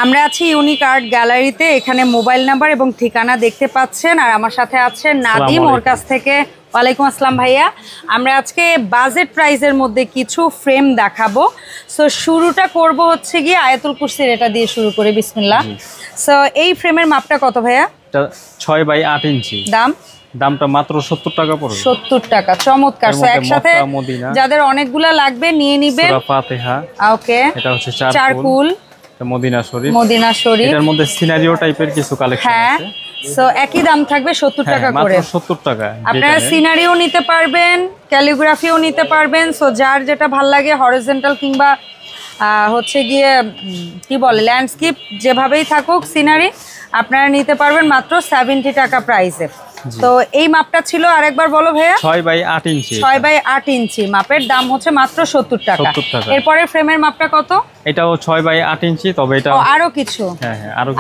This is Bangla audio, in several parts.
আমরা আছি ইউনিক আর্ট গ্যালারিতে। এখানে মোবাইল নাম্বার এবং ঠিকানা দেখতে পাচ্ছেন। আর আমার সাথে আছেন নাদিম, ওর কাছ থেকে। ওয়ালাইকুম আসসালাম ভাইয়া। আমরা আজকে বাজেট প্রাইসের মধ্যে কিছু ফ্রেম দেখাবো। সো শুরুটা করব হচ্ছে গিয়ে আয়াতুল কুরসির এটা দিয়ে শুরু করে, বিসমিল্লাহ। সো এই ফ্রেমের মাপটা কত ভাইয়া? 6x8 ইঞ্চি। দামটা মাত্র 70 টাকা পড়বে। 70 টাকা, চমৎকার। সো একসাথে যাদের অনেকগুলা লাগবে নিয়ে নিবেন। সূরা ফাতিহা, ওকে। এটা হচ্ছে চারকুল মদিনা শরীফ। এটার মধ্যে সিনারিও টাইপের কিছু কালেকশন আছে। সো একই দাম থাকবে 70 টাকা করে। মাত্র 70 টাকা। আপনারা সিনারিও নিতে পারবেন, ক্যালিগ্রাফিও নিতে পারবেন। সো যার যেটা ভাল লাগে, হরিজন্টাল কিংবা হচ্ছে গিয়ে কি বলে ল্যান্ডস্কেপ, যেভাবেই থাকুক সিনারি আপনারা নিতে পারবেন মাত্র 70 টাকা প্রাইসে। তো এই মাপটা ছিল আরেকবার বলো ভাইয়া। 6x8 ইঞ্চি। 6x8 ইঞ্চি মাপের দাম হচ্ছে মাত্র 70 টাকা। এরপরে ফ্রেমের মাপটা কত? এটাও 6x8 ইঞ্চি, তবে এটা আরো কিছু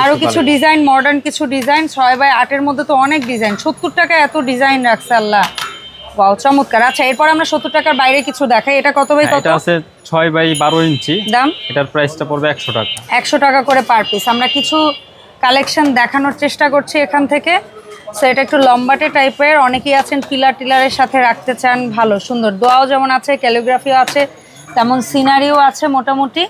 আরো কিছু ডিজাইন, মডার্ন কিছু ডিজাইন। 6x8 এর মধ্যে তো অনেক ডিজাইন। 70 টাকা এত ডিজাইন রাখছে আল্লাহ, ওয়াও চমৎকার। আচ্ছা, এরপর আমরা 70 টাকার বাইরে কিছু দেখাই। এটা কত বাই কত? এটা আছে 6x12 ইঞ্চি। দাম এটার প্রাইসটা পড়বে 100 টাকা। 100 টাকা করে পার পিস। আমরা কিছু কালেকশন দেখানোর চেষ্টা করছি এখান থেকে। সো এটা একটু লম্বাটে টাইপের, অনেকেই আছেন পিলার টিলারের সাথে রাখতে চান, ভালো সুন্দর। দোয়াও যেমন আছে, ক্যালিগ্রাফিও আছে, তেমন সিনারিও আছে মোটামুটি।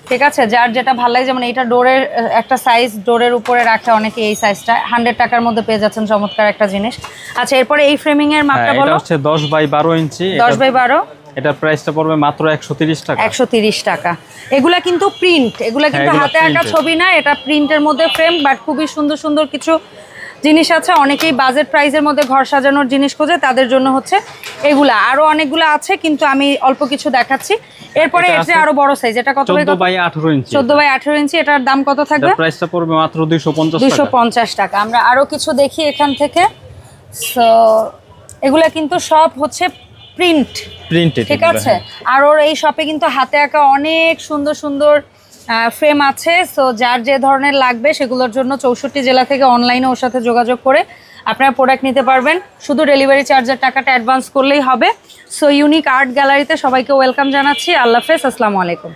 ঠিক আছে, যার যেটা ভালো লাগে। যেমন এইটা ডোরের একটা সাইজ, ডোরের উপরে রাখে অনেকে, এই সাইজটা 100 টাকার মধ্যে পেয়ে যাচ্ছেন, চমৎকার একটা জিনিস। আচ্ছা, এরপরে এই ফ্রেমিং এর মাপটা বলো। এটা হচ্ছে 10x12 ইঞ্চি। 10x12, এটার প্রাইসটা পড়বে মাত্র 130 টাকা। 130 টাকা। এগুলা কিন্তু প্রিন্ট, এগুলা কিন্তু হাতে আঁকা ছবি না, এটা প্রিন্টের মধ্যে ফ্রেম, বাট খুবই সুন্দর সুন্দর কিছু জিনিস আছে। অনেকেই বাজেট প্রাইসের মধ্যে ঘর সাজানোর জিনিস খোঁজে, তাদের জন্য হচ্ছে এগুলা। আরো অনেকগুলো আছে, কিন্তু আমি অল্প কিছু দেখাচ্ছি। এরপরে এর যে আরো বড় সাইজ, এটা কত? 14x18 ইঞ্চি। 14x18 ইঞ্চি। এটার দাম কত থাকবে? প্রাইসটা পড়বে মাত্র 250 টাকা। 250 টাকা। আমরা আরো কিছু দেখি এখান থেকে। সো এগুলা কিন্তু সব হচ্ছে প্রিন্টেড, ঠিক আছে। আর ওর এই শপে কিন্তু হাতে আঁকা অনেক সুন্দর সুন্দর ফ্রেম আছে। সো যার যে ধরনের লাগবে সেগুলোর জন্য 64 জেলা থেকে অনলাইনে ওর সাথে যোগাযোগ করে আপনারা প্রোডাক্ট নিতে পারবেন। শুধু ডেলিভারি চার্জের টাকাটা অ্যাডভান্স করলেই হবে। সো ইউনিক আর্ট গ্যালারিতে সবাইকে ওয়েলকাম জানাচ্ছি। আল্লাহ হাফেজ, আসসালামু আলাইকুম।